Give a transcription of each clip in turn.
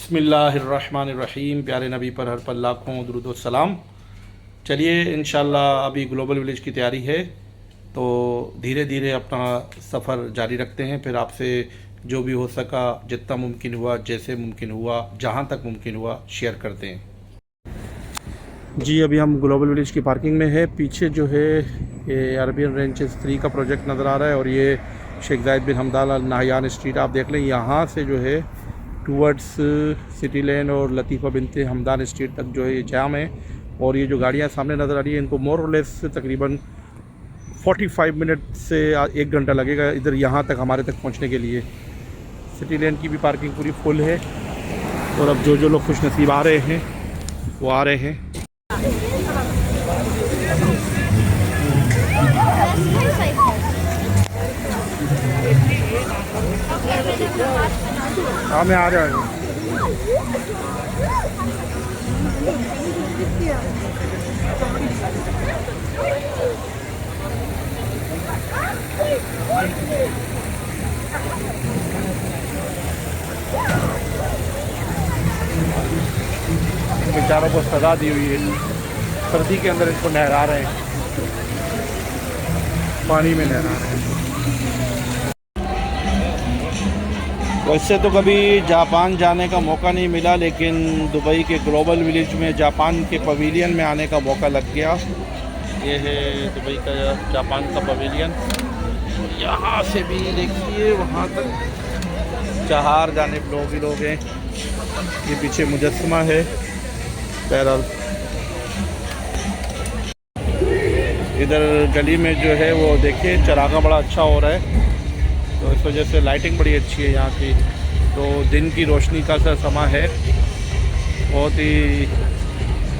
बिस्मिल्लाहिर्रहमानिर्रहीम। प्यारे नबी पर हर पल लाखों दुरूद व सलाम। चलिए इंशाल्लाह अभी ग्लोबल विलेज की तैयारी है, तो धीरे धीरे अपना सफ़र जारी रखते हैं। फिर आपसे जो भी हो सका, जितना मुमकिन हुआ, जैसे मुमकिन हुआ, जहाँ तक मुमकिन हुआ, शेयर करते हैं। जी अभी हम ग्लोबल विलेज की पार्किंग में है। पीछे जो है ये अरबियन रेंचेस 3 का प्रोजेक्ट नज़र आ रहा है और ये शेख जायद बिन हमदान अल नाहयान स्ट्रीट आप देख लें। यहाँ से जो है टूवर्ड्स सिटी लेन और लतीफ़ा बिनते हमदान स्ट्रीट तक जो है ये जाम है। और ये जो गाड़ियाँ सामने नज़र आ रही हैं, इनको मोर और लेस तकरीबन 45 मिनट से 1 घंटा लगेगा इधर यहाँ तक हमारे तक पहुँचने के लिए। सिटी लेन की भी पार्किंग पूरी फुल है और अब जो लोग खुश नसीब आ रहे हैं वो आ रहे हैं। हाँ मैं आ रहा हूँ। बेचारों को सजा दी हुई है, सर्दी के अंदर इनको नहला रहे हैं, पानी में नहला रहे हैं। वैसे तो कभी जापान जाने का मौका नहीं मिला, लेकिन दुबई के ग्लोबल विलेज में जापान के पवेलियन में आने का मौका लग गया। ये है दुबई का जापान का पवेलियन। यहाँ से भी देखिए वहाँ तक 4 जानिब लोग ही लोग हैं। ये पीछे मुजस्समा है। बहरहाल इधर गली में जो है वो देखिए चरागा बड़ा अच्छा हो रहा है, तो इस वजह से लाइटिंग बड़ी अच्छी है यहाँ की। तो दिन की रोशनी का समय है, बहुत ही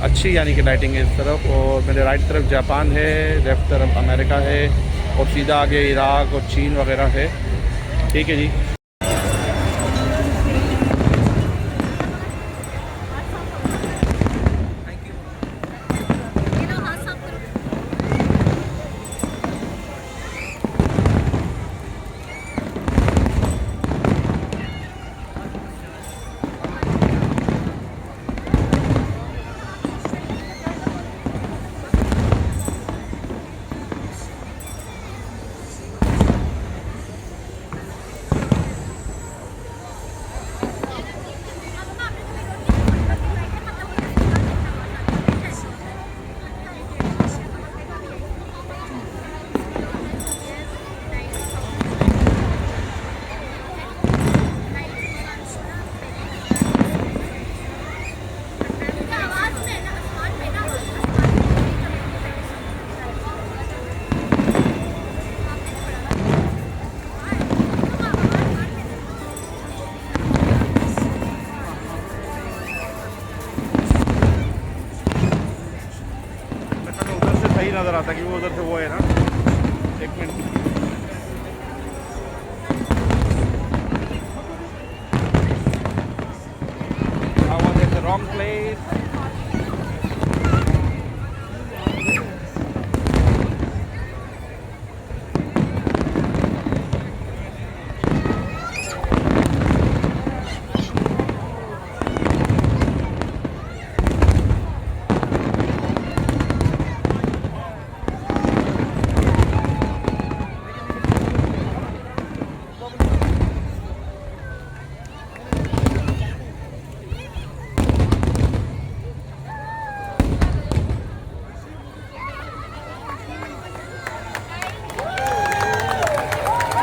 अच्छी यानी कि लाइटिंग है इस तरफ। और मेरे राइट तरफ जापान है, लेफ़्ट तरफ अमेरिका है और सीधा आगे इराक और चीन वगैरह है। ठीक है जी। सही नज़र आता कि वो उधर से वो है ना। 1 minute. I was at the wrong place.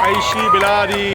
Ayshi Bilari.